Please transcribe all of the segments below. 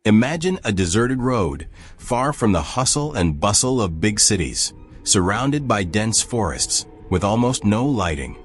Imagine a deserted road, far from the hustle and bustle of big cities, surrounded by dense forests, with almost no lighting.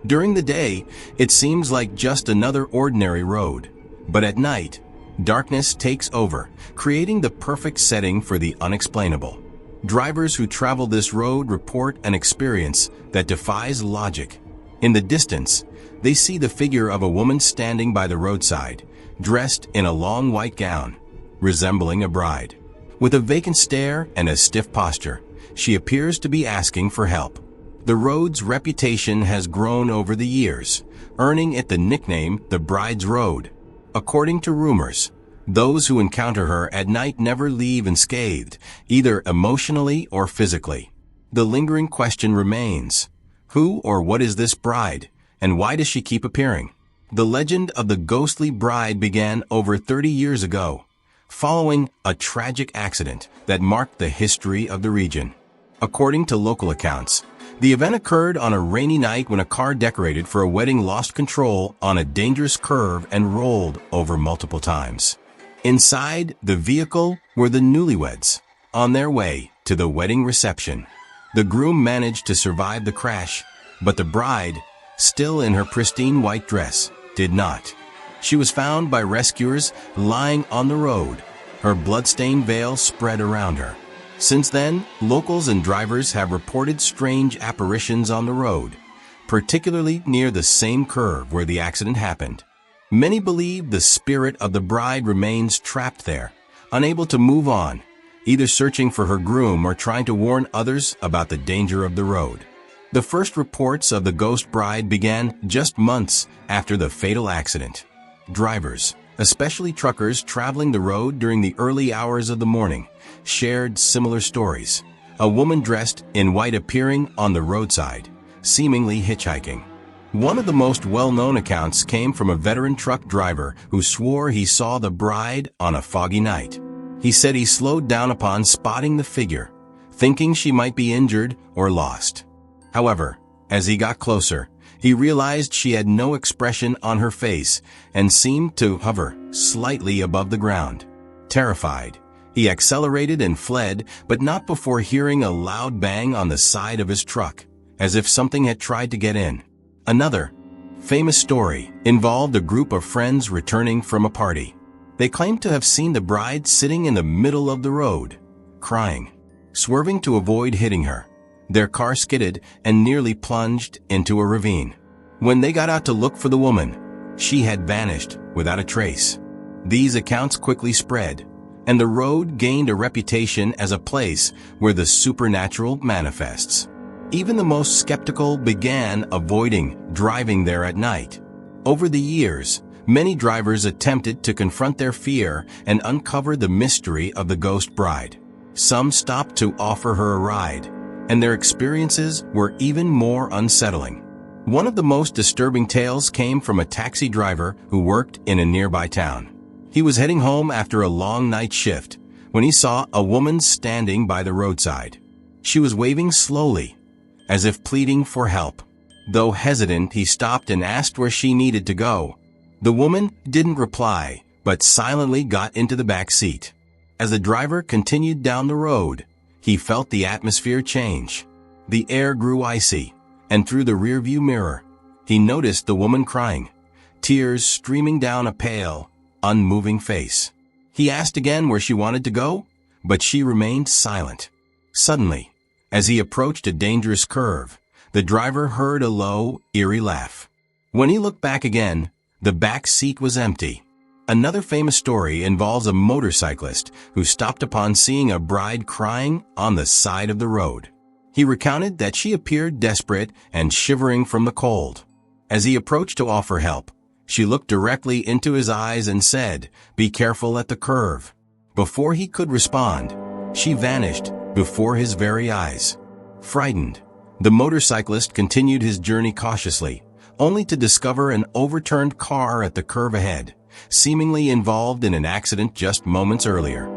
During the day, it seems like just another ordinary road, but at night, darkness takes over, creating the perfect setting for the unexplainable. Drivers who travel this road report an experience that defies logic. In the distance, they see the figure of a woman standing by the roadside, dressed in a long white gown, resembling a bride. With a vacant stare and a stiff posture, she appears to be asking for help. The road's reputation has grown over the years, earning it the nickname the Bride's Road. According to rumors, those who encounter her at night never leave unscathed, either emotionally or physically. The lingering question remains: who or what is this bride, and why does she keep appearing? The legend of the ghostly bride began over 30 years ago, following a tragic accident that marked the history of the region. According to local accounts, the event occurred on a rainy night when a car decorated for a wedding lost control on a dangerous curve and rolled over multiple times. Inside the vehicle were the newlyweds, on their way to the wedding reception. The groom managed to survive the crash, but the bride, still in her pristine white dress, did not. She was found by rescuers lying on the road, her blood-stained veil spread around her. Since then, locals and drivers have reported strange apparitions on the road, particularly near the same curve where the accident happened. Many believe the spirit of the bride remains trapped there, unable to move on, either searching for her groom or trying to warn others about the danger of the road. The first reports of the ghost bride began just months after the fatal accident. Drivers, especially truckers traveling the road during the early hours of the morning, shared similar stories. A woman dressed in white appearing on the roadside, seemingly hitchhiking. One of the most well-known accounts came from a veteran truck driver who swore he saw the bride on a foggy night. He said he slowed down upon spotting the figure, thinking she might be injured or lost. However, as he got closer, he realized she had no expression on her face and seemed to hover slightly above the ground. Terrified, he accelerated and fled, but not before hearing a loud bang on the side of his truck, as if something had tried to get in. Another famous story involved a group of friends returning from a party. They claimed to have seen the bride sitting in the middle of the road, crying. Swerving to avoid hitting her, their car skidded and nearly plunged into a ravine. When they got out to look for the woman, she had vanished without a trace. These accounts quickly spread, and the road gained a reputation as a place where the supernatural manifests. Even the most skeptical began avoiding driving there at night. Over the years, many drivers attempted to confront their fear and uncover the mystery of the ghost bride. Some stopped to offer her a ride, and their experiences were even more unsettling. One of the most disturbing tales came from a taxi driver who worked in a nearby town. He was heading home after a long night shift when he saw a woman standing by the roadside. She was waving slowly, as if pleading for help. Though hesitant, he stopped and asked where she needed to go. The woman didn't reply, but silently got into the back seat. As the driver continued down the road, he felt the atmosphere change. The air grew icy, and through the rearview mirror, he noticed the woman crying, tears streaming down a pale, unmoving face. He asked again where she wanted to go, but she remained silent. Suddenly, as he approached a dangerous curve, the driver heard a low, eerie laugh. When he looked back again, the back seat was empty. Another famous story involves a motorcyclist who stopped upon seeing a bride crying on the side of the road. He recounted that she appeared desperate and shivering from the cold. As he approached to offer help, she looked directly into his eyes and said, "Be careful at the curve." Before he could respond, she vanished before his very eyes. Frightened, the motorcyclist continued his journey cautiously, only to discover an overturned car at the curve ahead, seemingly involved in an accident just moments earlier.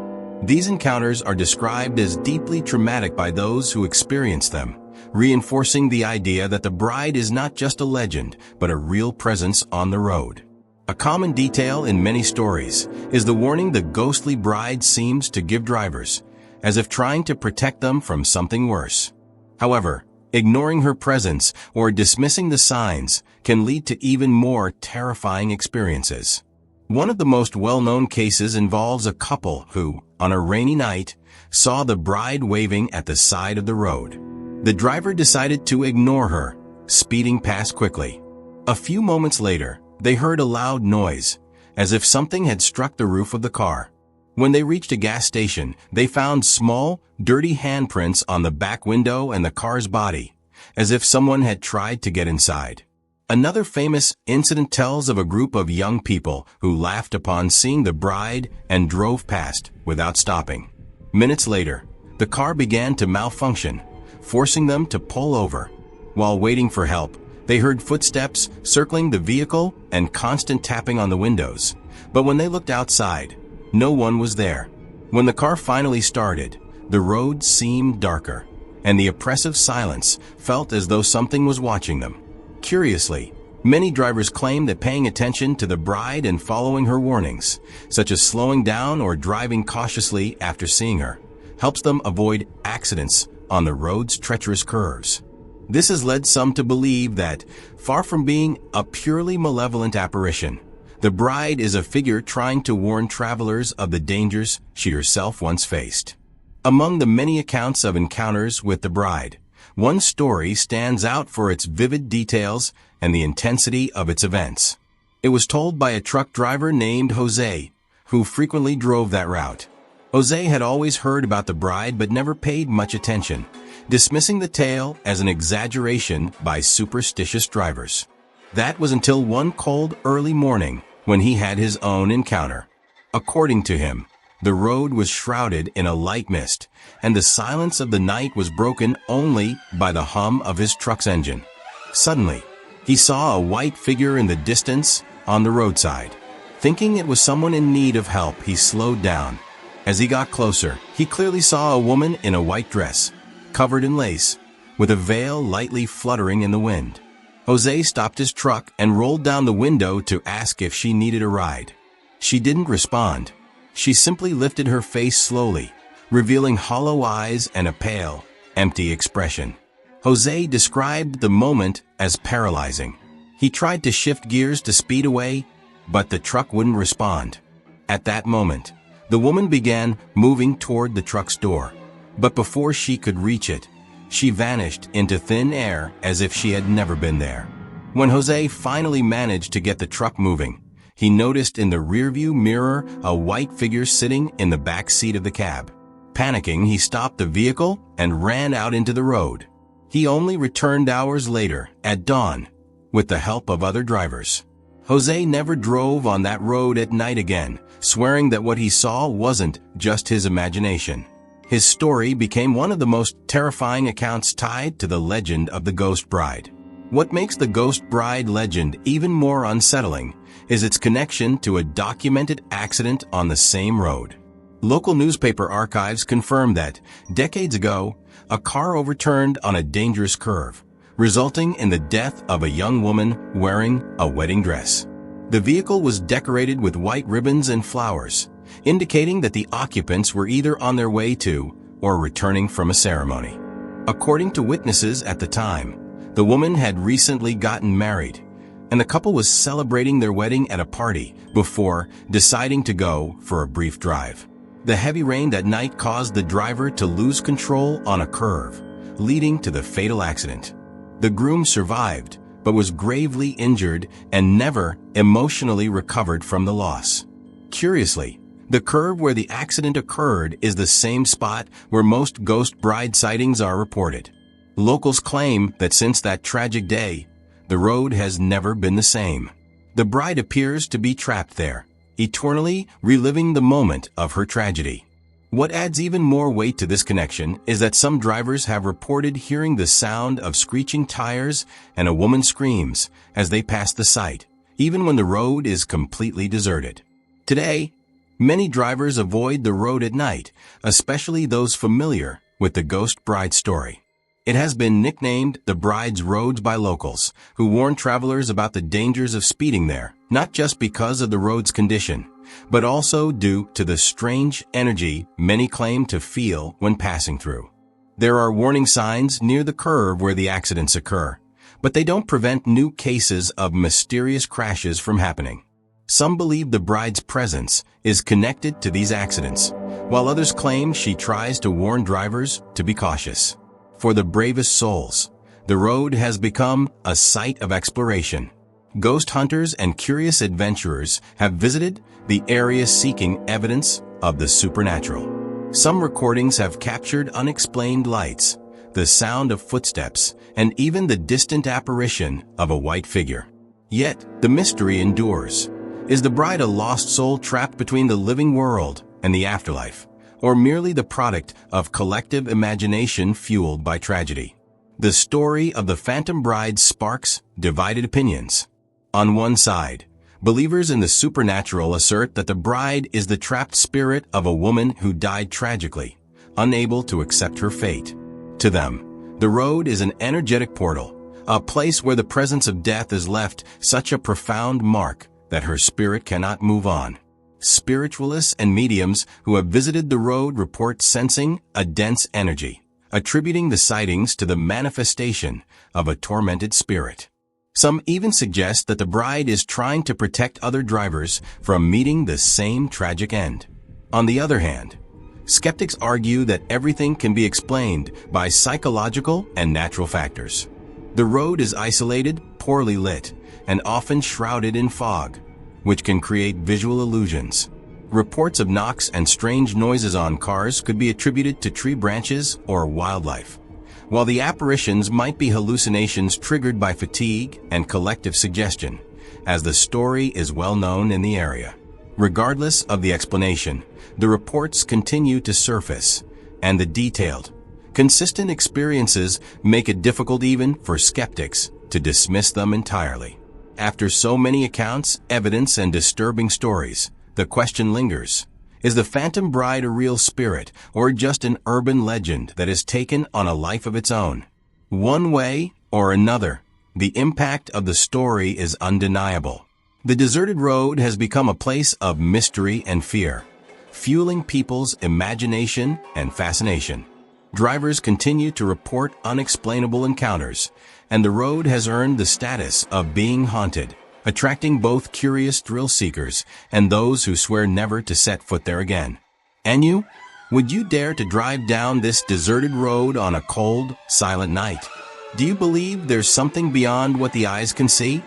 These encounters are described as deeply traumatic by those who experience them, reinforcing the idea that the bride is not just a legend, but a real presence on the road. A common detail in many stories is the warning the ghostly bride seems to give drivers, as if trying to protect them from something worse. However, ignoring her presence or dismissing the signs can lead to even more terrifying experiences. One of the most well-known cases involves a couple who, on a rainy night, saw the bride waving at the side of the road. The driver decided to ignore her, speeding past quickly. A few moments later, they heard a loud noise, as if something had struck the roof of the car. When they reached a gas station, they found small, dirty handprints on the back window and the car's body, as if someone had tried to get inside. Another famous incident tells of a group of young people who laughed upon seeing the bride and drove past without stopping. Minutes later, the car began to malfunction, forcing them to pull over. While waiting for help, they heard footsteps circling the vehicle and constant tapping on the windows. But when they looked outside, no one was there. When the car finally started, the road seemed darker, and the oppressive silence felt as though something was watching them. Curiously, many drivers claim that paying attention to the bride and following her warnings, such as slowing down or driving cautiously after seeing her, helps them avoid accidents on the road's treacherous curves. This has led some to believe that, far from being a purely malevolent apparition, the bride is a figure trying to warn travelers of the dangers she herself once faced. Among the many accounts of encounters with the bride, one story stands out for its vivid details and the intensity of its events. It was told by a truck driver named Jose, who frequently drove that route. Jose had always heard about the bride but never paid much attention, dismissing the tale as an exaggeration by superstitious drivers. That was until one cold, early morning when he had his own encounter. According to him, the road was shrouded in a light mist, and the silence of the night was broken only by the hum of his truck's engine. Suddenly, he saw a white figure in the distance on the roadside. Thinking it was someone in need of help, he slowed down. As he got closer, he clearly saw a woman in a white dress, covered in lace, with a veil lightly fluttering in the wind. Jose stopped his truck and rolled down the window to ask if she needed a ride. She didn't respond. She simply lifted her face slowly, revealing hollow eyes and a pale, empty expression. Jose described the moment as paralyzing. He tried to shift gears to speed away, but the truck wouldn't respond. At that moment, the woman began moving toward the truck's door, but before she could reach it, she vanished into thin air as if she had never been there. When Jose finally managed to get the truck moving, he noticed in the rearview mirror a white figure sitting in the back seat of the cab. Panicking, he stopped the vehicle and ran out into the road. He only returned hours later, at dawn, with the help of other drivers. Jose never drove on that road at night again, swearing that what he saw wasn't just his imagination. His story became one of the most terrifying accounts tied to the legend of the Ghost Bride. What makes the Ghost Bride legend even more unsettling is its connection to a documented accident on the same road. Local newspaper archives confirm that, decades ago, a car overturned on a dangerous curve, resulting in the death of a young woman wearing a wedding dress. The vehicle was decorated with white ribbons and flowers, indicating that the occupants were either on their way to or returning from a ceremony. According to witnesses at the time, the woman had recently gotten married, and the couple was celebrating their wedding at a party before deciding to go for a brief drive. The heavy rain that night caused the driver to lose control on a curve, leading to the fatal accident. The groom survived, but was gravely injured and never emotionally recovered from the loss. Curiously, the curve where the accident occurred is the same spot where most ghost bride sightings are reported. Locals claim that since that tragic day, the road has never been the same. The bride appears to be trapped there, eternally reliving the moment of her tragedy. What adds even more weight to this connection is that some drivers have reported hearing the sound of screeching tires and a woman's screams as they pass the site, even when the road is completely deserted. Today, many drivers avoid the road at night, especially those familiar with the Ghost Bride story. It has been nicknamed the Bride's Road by locals, who warn travelers about the dangers of speeding there, not just because of the road's condition, but also due to the strange energy many claim to feel when passing through. There are warning signs near the curve where the accidents occur, but they don't prevent new cases of mysterious crashes from happening. Some believe the bride's presence is connected to these accidents, while others claim she tries to warn drivers to be cautious. For the bravest souls, the road has become a site of exploration. Ghost hunters and curious adventurers have visited the area seeking evidence of the supernatural. Some recordings have captured unexplained lights, the sound of footsteps, and even the distant apparition of a white figure. Yet, the mystery endures. Is the bride a lost soul trapped between the living world and the afterlife, or merely the product of collective imagination fueled by tragedy? The story of the Phantom Bride sparks divided opinions. On one side, believers in the supernatural assert that the bride is the trapped spirit of a woman who died tragically, unable to accept her fate. To them, the road is an energetic portal, a place where the presence of death has left such a profound mark that her spirit cannot move on. Spiritualists and mediums who have visited the road report sensing a dense energy, attributing the sightings to the manifestation of a tormented spirit. Some even suggest that the bride is trying to protect other drivers from meeting the same tragic end. On the other hand, skeptics argue that everything can be explained by psychological and natural factors. The road is isolated, poorly lit, and often shrouded in fog, which can create visual illusions. Reports of knocks and strange noises on cars could be attributed to tree branches or wildlife, while the apparitions might be hallucinations triggered by fatigue and collective suggestion, as the story is well known in the area. Regardless of the explanation, the reports continue to surface, and the detailed, consistent experiences make it difficult even for skeptics to dismiss them entirely. After so many accounts, evidence, and disturbing stories, the question lingers. Is the Phantom Bride a real spirit, or just an urban legend that has taken on a life of its own? One way or another, the impact of the story is undeniable. The deserted road has become a place of mystery and fear, fueling people's imagination and fascination. Drivers continue to report unexplainable encounters, and the road has earned the status of being haunted, attracting both curious thrill seekers and those who swear never to set foot there again. And you? Would you dare to drive down this deserted road on a cold, silent night? Do you believe there's something beyond what the eyes can see?